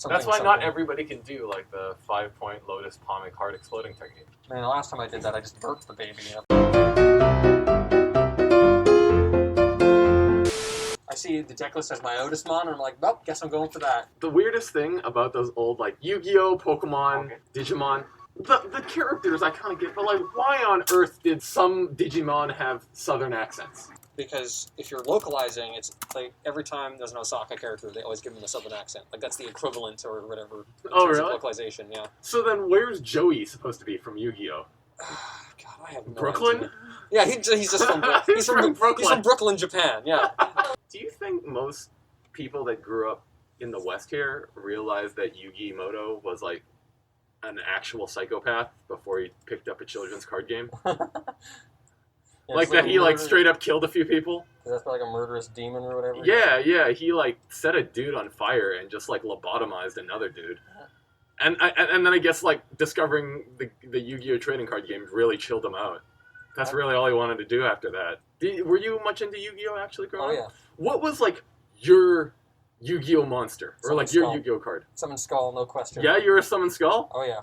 That's why not everybody can do like the 5-point lotus palmic heart exploding technique. Man, the last time I did that, I just burped the baby. I see the deck list as my Otismon, and I'm like, well, guess I'm going for that. The weirdest thing about those old like Yu-Gi-Oh, Pokemon, Digimon, the characters I kind of get, but like, why on earth did some Digimon have Southern accents? Because if you're localizing, it's like every time there's an Osaka character, they always give them a Southern accent. Like that's the equivalent or whatever. Oh, really? Localization, yeah. So then, where's Joey supposed to be from Yu-Gi-Oh? God, I have no Brooklyn? idea. Yeah, he's just from He's from Brooklyn. He's from Brooklyn, Japan. Yeah. Do you think most people that grew up in the West here realized that Yugi Moto was like an actual psychopath before he picked up a children's card game? Yeah, like that he like straight up killed a few people? That's like a murderous demon or whatever? Yeah, he like set a dude on fire and just like lobotomized another dude. And then I guess like discovering the Yu-Gi-Oh trading card game really chilled him out. That's really all he wanted to do after that. Were you much into Yu-Gi-Oh actually growing up? Oh yeah. What was like your Yu-Gi-Oh monster? Or like your Yu-Gi-Oh card? Summon Skull, no question. Yeah, you're a Summon Skull? Oh yeah.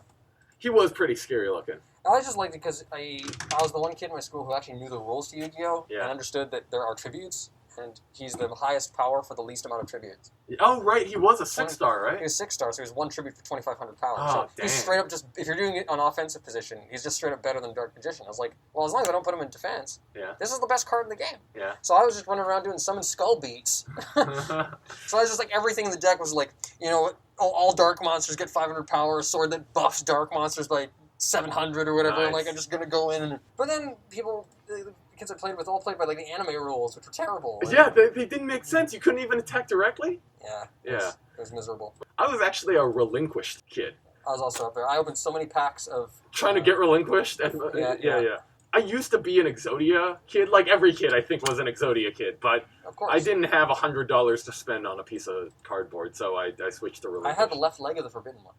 He was pretty scary looking. I just liked it because I was the one kid in my school who actually knew the rules to Yu-Gi-Oh! Yeah. And understood that there are tributes, and he's the highest power for the least amount of tributes. Oh, right, he was a 6-star, right? He was 6 stars, so he was 1 tribute for 2,500 power. Oh, so dang. he's straight up just, if you're doing it on offensive position, he's just straight up better than Dark Magician. I was like, well, as long as I don't put him in defense, this is the best card in the game. Yeah. So I was just running around doing Summon Skull beats. So I was just like, everything in the deck was like, you know, all dark monsters get 500 power, a sword that buffs dark monsters by 700 or whatever. Nice. Like, I'm just gonna go in. But then the kids I played with all played by like the anime rules, which were terrible. Like, Yeah, they didn't make sense. You couldn't even attack directly? Yeah. Yeah. It was miserable. I was actually a relinquished kid. I was also up there. I opened so many packs of... Trying to get relinquished? And, yeah. I used to be an Exodia kid. Like, every kid, I think, was an Exodia kid. But of course. I didn't have $100 to spend on a piece of cardboard, so I switched to relinquished. I had the left leg of the Forbidden One.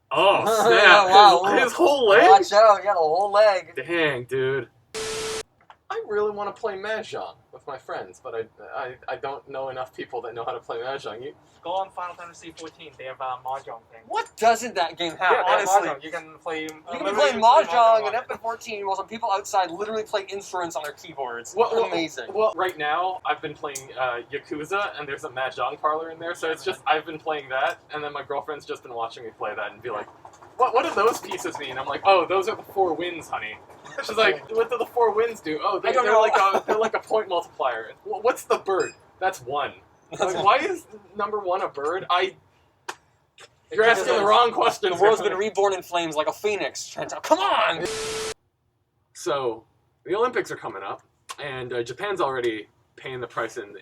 Oh, snap. Wow. His whole leg? Watch out. Yeah, the whole leg. Dang, dude. I really want to play Mahjong with my friends, but I don't know enough people that know how to play Mahjong. Go on Final Fantasy 14. They have a Mahjong thing. What doesn't that game have? Yeah, honestly, Mahjong. You can play. you can be playing Mahjong and FF14 while some people outside literally play instruments on their keyboards. Amazing. Well, right now I've been playing Yakuza, and there's a Mahjong parlor in there, so it's just I've been playing that, and then my girlfriend's just been watching me play that and be like, "What do those pieces mean?" I'm like, "Oh, those are the 4 winds, honey." She's like, "What do the 4 winds do?" "Oh, they're like a point multiplier." "What's the bird?" "That's 1." Like, why is number 1 a bird? You're asking the wrong question. The world's been reborn in flames like a phoenix. Come on! So, the Olympics are coming up, and Japan's already paying the price in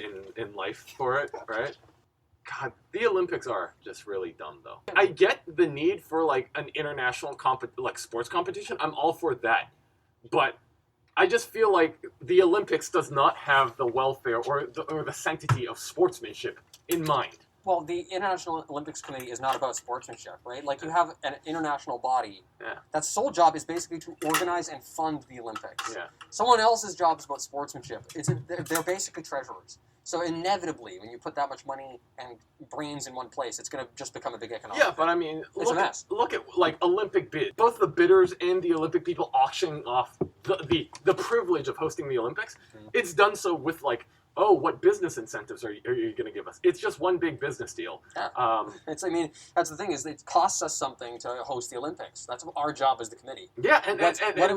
life for it, right? God, the Olympics are just really dumb, though. I get the need for, like, an international sports competition. I'm all for that. But I just feel like the Olympics does not have the welfare or the sanctity of sportsmanship in mind. Well, the International Olympics Committee is not about sportsmanship, right? Like, you have an international body. Yeah. That's sole job is basically to organize and fund the Olympics. Yeah. Someone else's job is about sportsmanship. They're basically treasurers. So inevitably, when you put that much money and brains in one place, it's going to just become a big economic Yeah, but I mean, it's a mess. Look at like Olympic bid. Both the bidders and the Olympic people auctioning off the privilege of hosting the Olympics. Mm-hmm. It's done so with like, oh, what business incentives are you going to give us? It's just one big business deal. Yeah. That's the thing is it costs us something to host the Olympics. That's our job as the committee. Yeah, and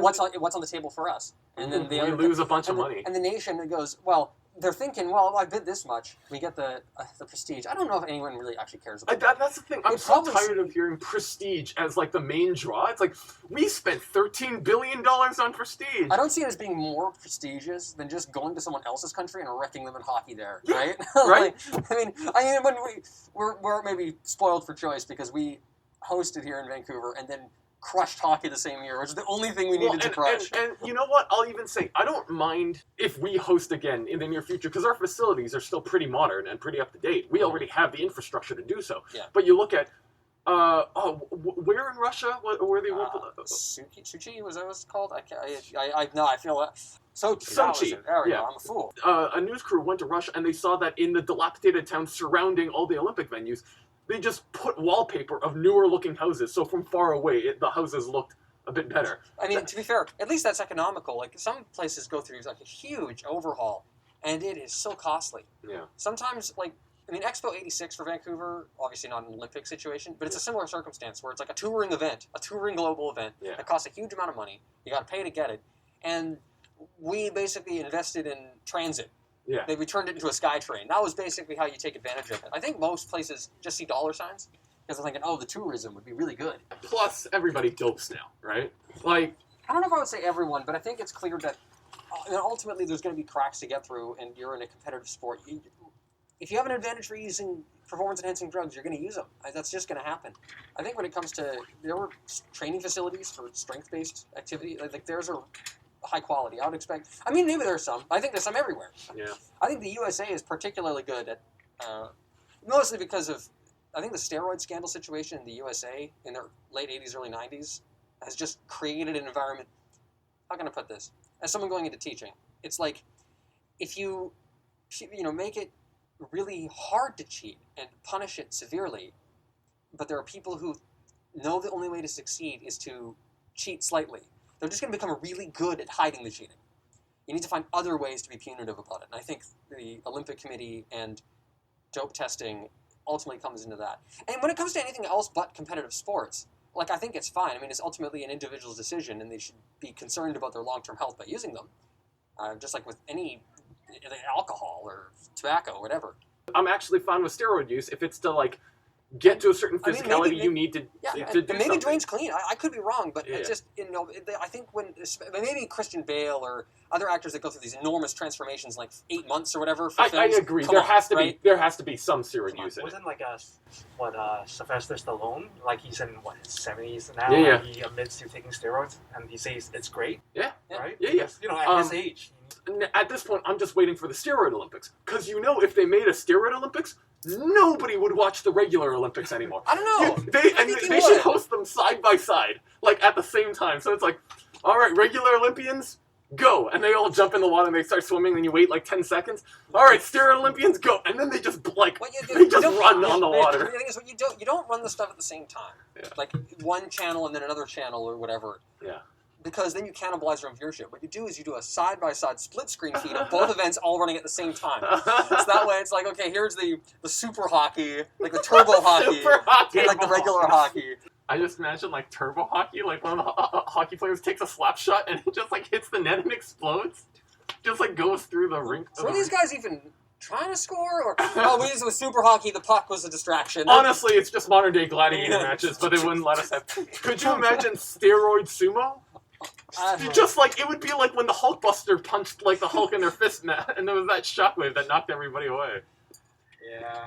what's on the table for us? And then we lose a bunch of money. And the nation goes, well, they're thinking, well, I bid this much, we get the prestige. I don't know if anyone really actually cares about that. That's the thing. I'm so tired of hearing prestige as like the main draw. It's like, we spent $13 billion on prestige. I don't see it as being more prestigious than just going to someone else's country and wrecking them in hockey there, right? Right. When we're maybe spoiled for choice because we hosted here in Vancouver and then crushed hockey the same year, which is the only thing we needed to crush. And you know what? I'll even say, I don't mind if we host again in the near future, because our facilities are still pretty modern and pretty up to date. We already have the infrastructure to do so. Yeah. But you look at, where in Russia were they? Sochi, was that what it's called? I feel that. Sochi. There we go, I'm a fool. A news crew went to Russia, and they saw that in the dilapidated town surrounding all the Olympic venues, they just put wallpaper of newer looking houses, so from far away, the houses looked a bit better. I mean, to be fair, at least that's economical. Like, some places go through like a huge overhaul, and it is so costly. Yeah. Sometimes, like, I mean, Expo 86 for Vancouver, obviously not an Olympic situation, but it's a similar circumstance where it's like a touring event, a touring global event that costs a huge amount of money. You got to pay to get it. And we basically invested in transit. Yeah. We turned it into a SkyTrain. That was basically how you take advantage of it. I think most places just see dollar signs because they're thinking, oh, the tourism would be really good. Plus, everybody dopes now, right? Like, I don't know if I would say everyone, but I think it's clear that ultimately there's going to be cracks to get through, and you're in a competitive sport. If you have an advantage for using performance-enhancing drugs, you're going to use them. That's just going to happen. I think when it comes to, there were training facilities for strength-based activity. Like, theirs are high quality. I would expect. I mean, maybe there's some. I think there's some everywhere. Yeah. I think the USA is particularly good at, mostly because of, I think the steroid scandal situation in the USA in the late 80s, early 90s has just created an environment. How can I put this? As someone going into teaching, it's like if you make it really hard to cheat and punish it severely, but there are people who know the only way to succeed is to cheat slightly. They're just going to become really good at hiding the cheating. You need to find other ways to be punitive about it. And I think the Olympic Committee and dope testing ultimately comes into that. And when it comes to anything else but competitive sports, like, I think it's fine. I mean, it's ultimately an individual's decision, and they should be concerned about their long-term health by using them. Just like with any alcohol or tobacco or whatever. I'm actually fine with steroid use if it's to, like, get to a certain physicality you need to do maybe something. Dwayne's clean. I could be wrong, but Yeah. it just, I think when, maybe Christian Bale or other actors that go through these enormous transformations, like 8 months or whatever for I films. agree. Come There on, has to right? be some steroid use in it. Wasn't like Sylvester Stallone, like he's in his 70s now, Yeah, and he admits to taking steroids, and he says it's great, Yeah. right? Yeah, Because, at his age. At this point, I'm just waiting for the Steroid Olympics. Because if they made a Steroid Olympics, nobody would watch the regular Olympics anymore. I don't know. They should host them side by side, like at the same time. So it's like, all right, regular Olympians, go. And they all jump in the water and they start swimming, and you wait like 10 seconds. All right, Steroid Olympians, go. And then they just, like, they just run on the water. The thing is, you don't run the stuff at the same time. Yeah. Like one channel and then another channel or whatever. Yeah. Because then you cannibalize your own viewership. What you do is you do a side-by-side split-screen feed of both events all running at the same time. So that way it's like, okay, here's the super hockey, like the turbo hockey, Super hockey. and like the regular hockey. I just imagine, like, turbo hockey, like one of the hockey players takes a slap shot and it just, like, hits the net and explodes. Just, like, goes through the rink. So are these guys even trying to score? Or, we used it with super hockey, the puck was a distraction. Honestly, it's just modern-day gladiator matches, but they wouldn't let us have... Could you imagine steroid sumo? Just like, it would be like when the Hulkbuster punched, like, the Hulk in their fist, and there was that shockwave that knocked everybody away. Yeah.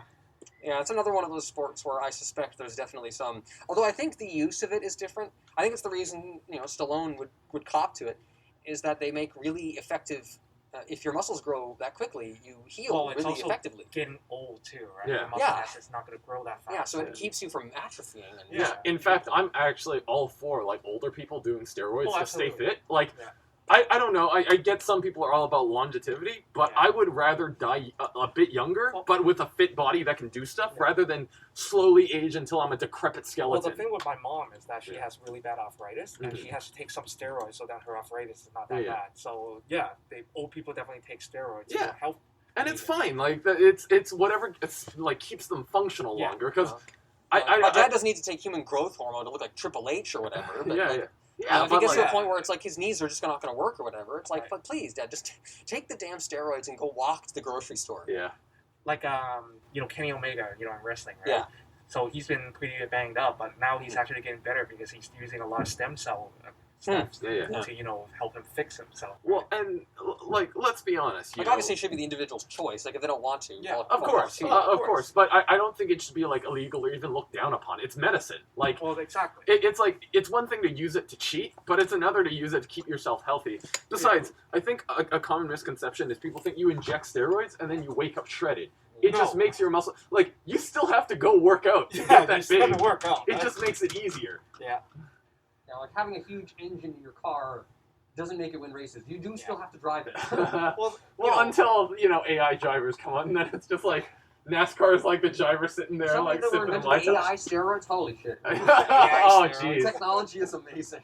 Yeah, it's another one of those sports where I suspect there's definitely some... Although I think the use of it is different. I think it's the reason, Stallone would cop to it, is that they make really effective... if your muscles grow that quickly, you heal it's really also effectively. getting old too, right? Yeah. Your muscle mass is not going to grow that fast. Yeah, so it keeps you from atrophying. And, Yeah, in fact, I'm actually all for, like, older people doing steroids to stay absolutely. fit. Like, Yeah. I don't know, I get some people are all about longevity, but I would rather die a bit younger, but with a fit body that can do stuff, rather than slowly age until I'm a decrepit skeleton. Well, the thing with my mom is that she has really bad arthritis, and she has to take some steroids so that her arthritis is not that bad. So, old people definitely take steroids to help. And it's fine, like, it's whatever, it's, like, keeps them functional longer, because... my dad doesn't need to take human growth hormone to look like Triple H or whatever. But if he gets to a point where it's like his knees are just not going to work or whatever, it's like, but please, Dad, just take the damn steroids and go walk to the grocery store. Yeah. Like, Kenny Omega, in wrestling, right? Yeah. So he's been pretty banged up, but now he's actually getting better because he's using a lot of stem cell stuff to, help him fix himself. Well, and, like, let's be honest. Obviously it should be the individual's choice. Like, if they don't want to. Yeah, of course. But I don't think it should be, like, illegal or even looked down upon. It's medicine. Like, well, exactly. It's like, it's one thing to use it to cheat, but it's another to use it to keep yourself healthy. Besides, I think a common misconception is people think you inject steroids and then you wake up shredded. It just makes your muscle... Like, you still have to go work out to get that big. Have to work out. It just makes it easier. Yeah. Like having a huge engine in your car doesn't make it win races. You do still have to drive it. Until, AI drivers come on, and then it's just like, NASCAR is like the driver sitting there, Somebody like that sipping were on White inventing AI House. steroids? Holy shit. Oh, steroids. jeez. Technology is amazing.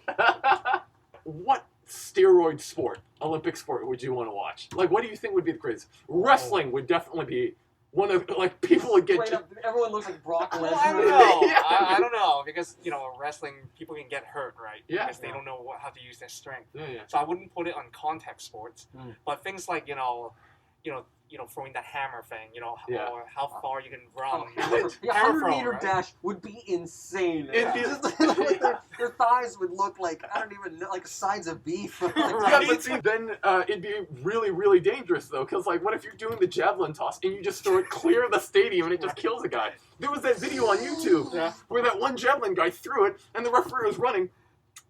What steroid sport, Olympic sport, would you want to watch? Like, what do you think would be the craziest? Wrestling would definitely be one of, like, people would get... Straight up, everyone looks like Brock Lesnar. Well, I don't know. Yeah. I don't know because wrestling people can get hurt, right? Yeah. Because they don't know how to use their strength. Yeah, yeah. So I wouldn't put it on contact sports, Mm. but things like throwing that hammer thing, Yeah. or how far you can run. Oh, hammer throw. Yeah, Hammer 100 meter throw, right? dash would be insane. It'd be- Just, like, their thighs would look like, I don't even know, like sides of beef. Like, Yeah, but see, then it'd be really, really dangerous, though, because, like, what if you're doing the javelin toss and you just throw it clear of the stadium and it just kills a guy? There was that video on YouTube where that one javelin guy threw it and the referee was running,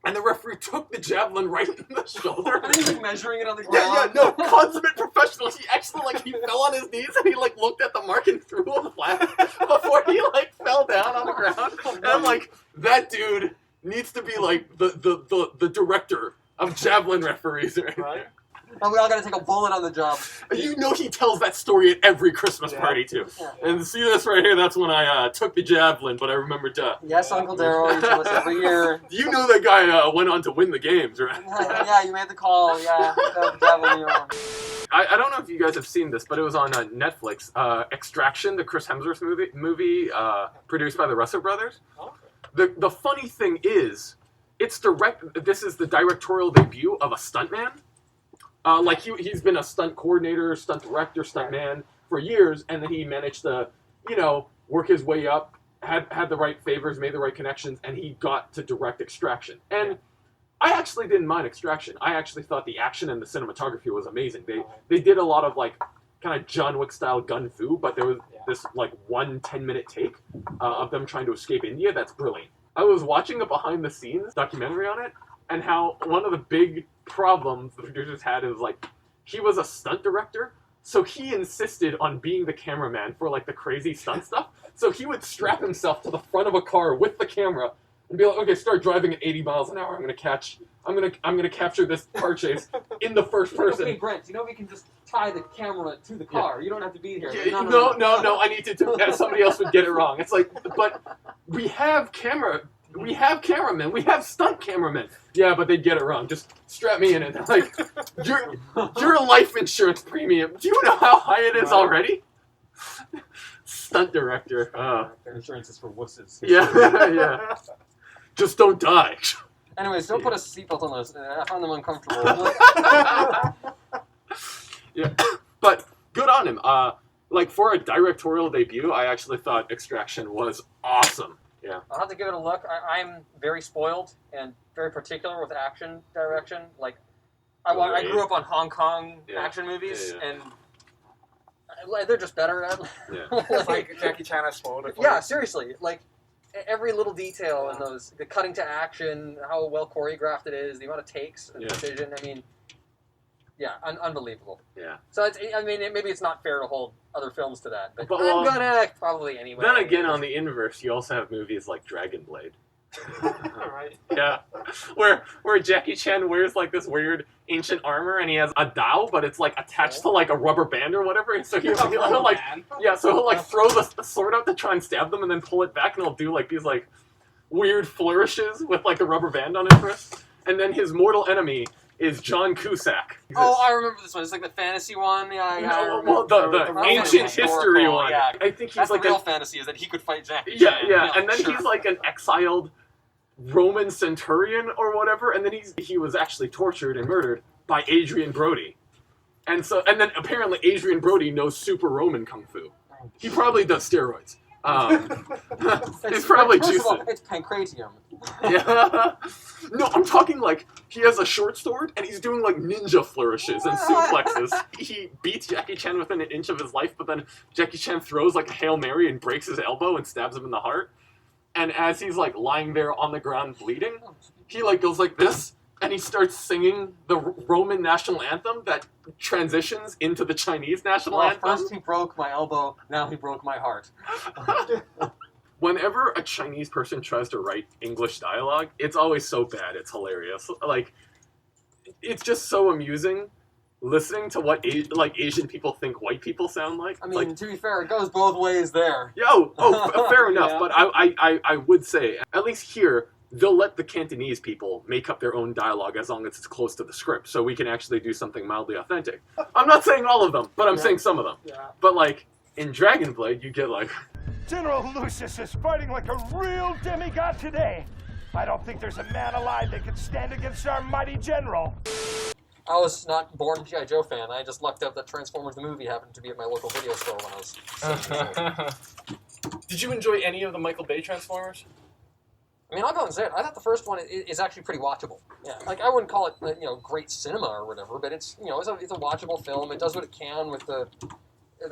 and the referee took the javelin right in the shoulder. And he's like measuring it on the Yeah, ground. no, consummate professional. He actually, he fell on his knees and he, looked at the mark and threw a flag before he, fell down on the ground. And I'm like, that dude needs to be, the director of javelin referees right there. And we all gotta take a bullet on the job. You know he tells that story at every Christmas party, too. Yeah. And see this right here? That's when I took the javelin, but I remember to... Yes, Uncle Daryl, you tell us every year. You know that guy went on to win the games, right? Yeah, you made the call. Yeah, the javelin you're on. I don't know if you guys have seen this, but it was on Netflix. Extraction, the Chris Hemsworth movie produced by the Russo brothers. The funny thing is, this is the directorial debut of a stuntman. He's been a stunt coordinator, stunt director, stunt man for years, and then he managed to, work his way up, had the right favors, made the right connections, and he got to direct Extraction. And I actually didn't mind Extraction. I actually thought the action and the cinematography was amazing. They did a lot of, kind of John Wick style gun fu, but there was this, 1 10-minute take of them trying to escape India that's brilliant. I was watching a behind-the-scenes documentary on it, and how one of the big problems the producers had is, he was a stunt director, so he insisted on being the cameraman for, the crazy stunt stuff. So he would strap himself to the front of a car with the camera and be like, okay, start driving at 80 miles an hour. I'm gonna capture this car chase in the first person. Okay, Brent, we can just tie the camera to the car. You don't have to be here. Yeah, no, I need to somebody else would get it wrong. It's but we have cameramen, we have stunt cameramen. Yeah, but they'd get it wrong. Just strap me in it. Your life insurance premium, do you know how high it is already? Stunt director. Their insurance is for wusses. Yeah. Just don't die. Anyways, don't put a seatbelt on those. I found them uncomfortable. Yeah, but good on him. For a directorial debut, I actually thought Extraction was awesome. Yeah. I'll have to give it a look. I'm very spoiled and very particular with action direction. I grew up on Hong Kong action movies, and they're just better at. Like Jackie Chan has spoiled it. Yeah, seriously. Every little detail in those, the cutting to action, how well choreographed it is, the amount of takes and precision. I mean, unbelievable. Yeah. So maybe it's not fair to hold other films to that, but well, I'm gonna probably anyway. Then again, on the inverse, you also have movies like Dragon Blade. Right. Yeah, where Jackie Chan wears this weird ancient armor and he has a dao, but it's attached to a rubber band or whatever. So he'll throw the sword out to try and stab them and then pull it back, and he'll do these weird flourishes with the rubber band on his wrist. And then his mortal enemy is John Cusack. Oh, I remember this one. It's the fantasy one. Yeah. No, well, the ancient history one. Yeah. I think he's That's the real fantasy, is that he could fight Jackie Yeah, Chan. yeah. And then he's an exiled Roman centurion or whatever, and then he was actually tortured and murdered by Adrian Brody. And then apparently Adrian Brody knows super Roman kung fu. He probably does steroids. It's probably First of all, juicing. it's pancratium. Yeah. No, I'm talking he has a short sword and he's doing ninja flourishes and suplexes. He beats Jackie Chan within an inch of his life, but then Jackie Chan throws a Hail Mary and breaks his elbow and stabs him in the heart. And as he's lying there on the ground bleeding, he goes like this, and he starts singing the Roman national anthem that transitions into the Chinese national anthem. First he broke my elbow, now he broke my heart. Whenever a Chinese person tries to write English dialogue, it's always so bad, it's hilarious. It's just so amusing listening to what Asian people think white people sound like. I mean, to be fair, it goes both ways there. Fair enough. Yeah. But I would say, at least here, they'll let the Cantonese people make up their own dialogue as long as it's close to the script, so we can actually do something mildly authentic. I'm not saying all of them, but I'm saying some of them. Yeah. But like in Dragonblade, you get like, General Lucius is fighting like a real demigod today. I don't think there's a man alive that could stand against our mighty general. I was not born a G.I. Joe fan. I just lucked out that Transformers the movie happened to be at my local video store when I was 7 years old. Did you enjoy any of the Michael Bay Transformers? I mean, I'll go and say it. I thought the first one is actually pretty watchable. Yeah, like I wouldn't call it great cinema or whatever, but it's it's a watchable film. It does what it can with the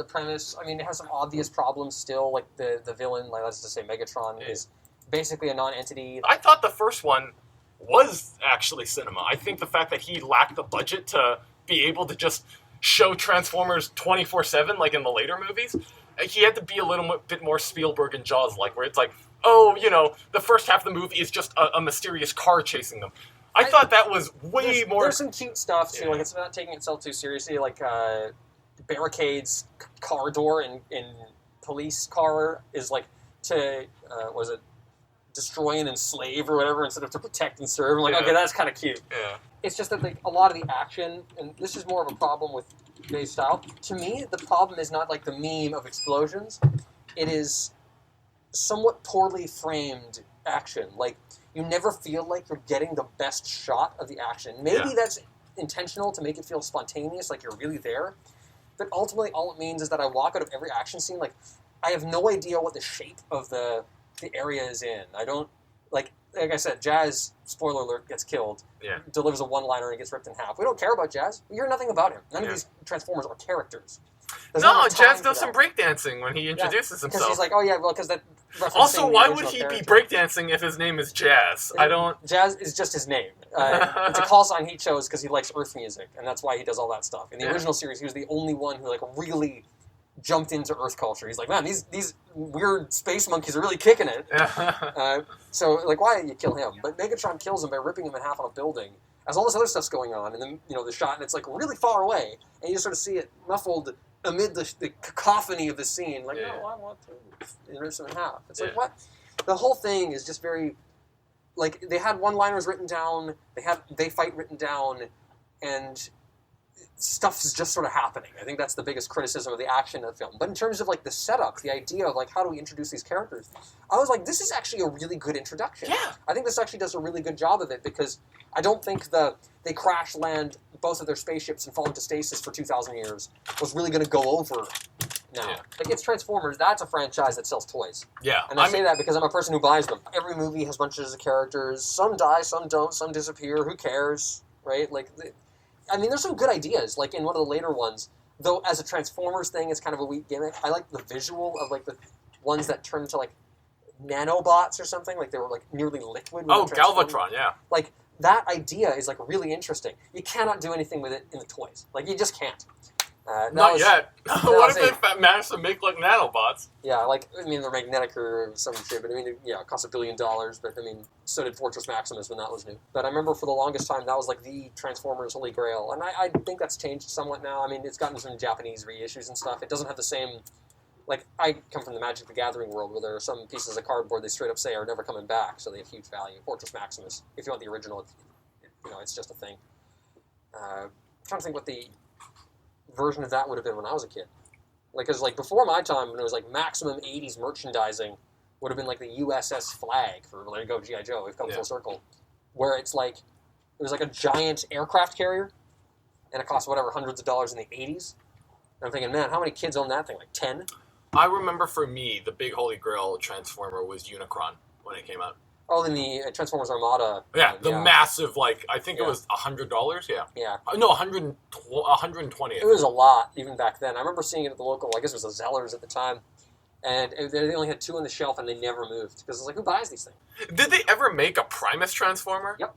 premise. I mean, it has some obvious problems still, like the villain, like let's just say Megatron is basically a non-entity. I thought the first one was actually cinema. I think the fact that he lacked the budget to be able to just show Transformers 24/7 like in the later movies, he had to be a little bit more Spielberg and Jaws-like, where it's like, the first half of the movie is just a mysterious car chasing them. I thought that was way more... There's some cute stuff, too. Like, it's not taking itself too seriously. Like, Barricade's car door in police car is, like, to, destroy and enslave or whatever instead of to protect and serve. I'm like, okay, that's kind of cute. Yeah. It's just that, like, a lot of the action, and this is more of a problem with Bay's style. To me, the problem is not, like, the meme of explosions. It is somewhat poorly framed action. Like, you never feel like you're getting the best shot of the action. Maybe that's intentional to make it feel spontaneous, like you're really there. But ultimately, all it means is that I walk out of every action scene, like, I have no idea what the shape of the area is in. I don't, like I said, Jazz, spoiler alert, gets killed, delivers a one-liner and gets ripped in half. We don't care about Jazz. We hear nothing about him. None of these Transformers are characters. Jazz does some breakdancing when he introduces himself. Because he's like, because that... Also, why would he be breakdancing if his name is Jazz? Jazz is just his name. It's a call sign he chose because he likes Earth music, and that's why he does all that stuff. In the original series, he was the only one who really jumped into Earth culture. He's like, man, these weird space monkeys are really kicking it. So, like, why did you kill him? But Megatron kills him by ripping him in half on a building. As all this other stuff's going on, and then, the shot, and it's, like, really far away, and you sort of see it muffled amid the cacophony of the scene. Like, no, I want to rip him in half. It's like, what? The whole thing is just very... Like, they had one-liners written down, they fight written down, and stuff is just sort of happening. I think that's the biggest criticism of the action of the film. But in terms of, like, the setup, the idea of, like, how do we introduce these characters, I was like, this is actually a really good introduction. Yeah. I think this actually does a really good job of it, because I don't think they crash land both of their spaceships and fall into stasis for 2,000 years was really going to go over now. Yeah. Like, it's Transformers, that's a franchise that sells toys. Yeah. And I say that because I'm a person who buys them. Every movie has bunches of characters. Some die, some don't, some disappear. Who cares, right? Like... I mean, there's some good ideas, like in one of the later ones. Though, as a Transformers thing, it's kind of a weak gimmick. I like the visual of, like, the ones that turn into, like, nanobots or something. Like, they were, like, nearly liquid. Oh, Galvatron, yeah. Like, that idea is, like, really interesting. You cannot do anything with it in the toys. Like, you just can't. Not yet. What if they managed to make, like, nanobots? Yeah, like, I mean, they're magnetic or some shit, but I mean, yeah, it cost $1 billion, but I mean, so did Fortress Maximus when that was new. But I remember for the longest time, that was like the Transformers Holy Grail, and I think that's changed somewhat now. I mean, it's gotten some Japanese reissues and stuff. It doesn't have the same, like, I come from the Magic the Gathering world where there are some pieces of cardboard they straight up say are never coming back, so they have huge value. Fortress Maximus, if you want the original, it's just a thing. I'm trying to think what the version of that would have been when I was a kid. Like, because, like, before my time, when it was, like, maximum 80s merchandising, would have been, like, the USS Flag for Let It Go G.I. Joe. We've come full circle. Where it's, like, it was, like, a giant aircraft carrier, and it cost, whatever, hundreds of dollars in the 80s. And I'm thinking, man, how many kids own that thing? Like, 10? I remember, for me, the big Holy Grail Transformer was Unicron when it came out. Oh, then the Transformers Armada. Yeah, massive, like, I think it was $100, Yeah. No, 120. It was a lot, even back then. I remember seeing it at the local, I guess it was the Zellers at the time, and they only had 2 on the shelf, and they never moved, because it's like, who buys these things? Did they ever make a Primus Transformer? Yep.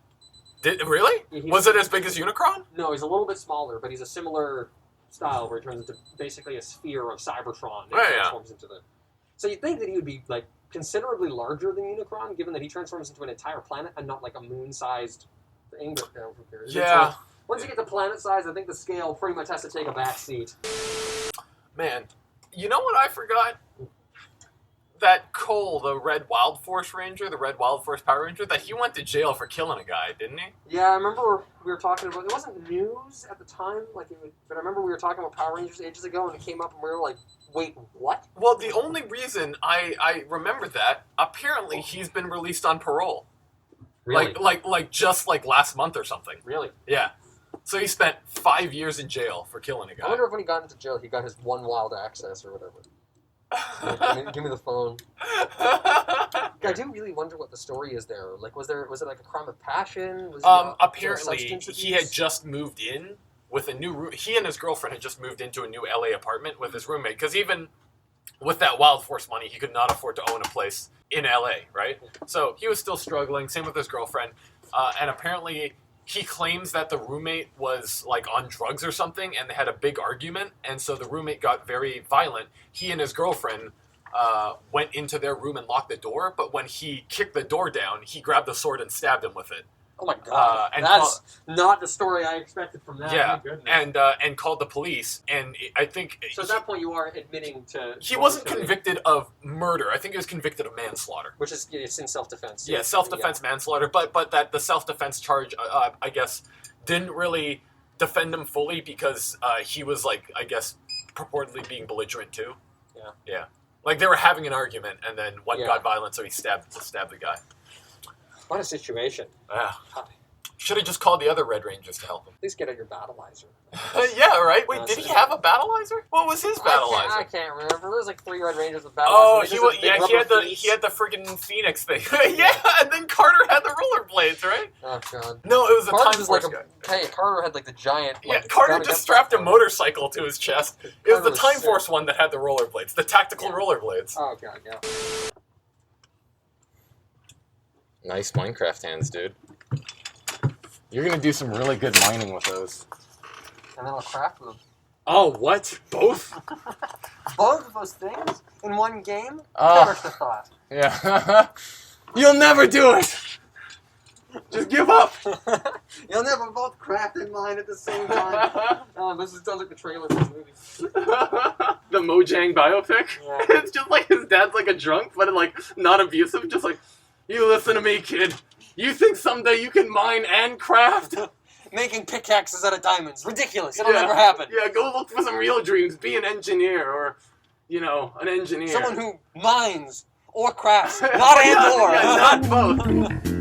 Really? Was it as big as Unicron? No, he's a little bit smaller, but he's a similar style, where he turns into basically a sphere of Cybertron, and transforms into the... So you'd think that he would be, like, considerably larger than Unicron, given that he transforms into an entire planet and not like a moon-sized thing. But, Once you get to planet size, I think the scale pretty much has to take a back seat. Man, you know what I forgot? That Cole, the Red Wild Force Ranger, the Red Wild Force Power Ranger, that he went to jail for killing a guy, didn't he? Yeah, I remember we were talking about, it wasn't news at the time, but I remember we were talking about Power Rangers ages ago, and it came up, and we were like, wait, what? Well, the only reason I remember that, apparently he's been released on parole. Really? Like just like last month or something. Really? Yeah. So he spent 5 years in jail for killing a guy. I wonder if when he got into jail, he got his one wild access or whatever. Give me the phone. I do really wonder what the story is there. Like, was it like a crime of passion? Apparently, he had just moved in with a new room. He and his girlfriend had just moved into a new LA apartment with his roommate. Because even with that Wild Force money, he could not afford to own a place in LA, right? So he was still struggling. Same with his girlfriend. And apparently, he claims that the roommate was like on drugs or something, and they had a big argument, and so the roommate got very violent. He and his girlfriend went into their room and locked the door, but when he kicked the door down, he grabbed the sword and stabbed him with it. Oh my god, that's not the story I expected from that. Yeah, and called the police, and I think... So at that point you are admitting to... He wasn't convicted of murder. I think he was convicted of manslaughter. Which is, it's in self-defense. Yeah, self-defense manslaughter, but that the self-defense charge, I guess, didn't really defend him fully because he was, like, I guess, purportedly being belligerent too. Yeah. Yeah. Like, they were having an argument, and then one got violent, so he stabbed the guy. What a situation. Yeah. Should have just called the other Red Rangers to help him. Please get out your battleizer. Yeah, right? Wait, did he have a battleizer? What was his battleizer? I can't remember. There was like 3 Red Rangers with battleizers. Oh, he had the friggin' Phoenix thing. Yeah, and then Carter had the rollerblades, right? Oh god. No, it was a Carter Time was Force like guy. Hey, Carter had like the giant. Yeah, Carter just strapped a motorcycle to his chest. It was the Time Force one that had the rollerblades, the tactical rollerblades. Oh god, yeah. Nice Minecraft hands, dude. You're gonna do some really good mining with those. And then I'll craft them. Oh, what? Both? Both of those things in one game? Perish the thought. Yeah. You'll never do it! Just give up! You'll never both craft and mine at the same time. Oh, this sounds like the trailer for this movie. The Mojang biopic? Yeah. It's just like his dad's like a drunk, but like not abusive, just like, you listen to me, kid. You think someday you can mine and craft? Making pickaxes out of diamonds. Ridiculous. It'll never happen. Yeah, go look for some real dreams. Be an engineer or, you know, an engineer. Someone who mines or crafts. Not and or. Yeah, not both.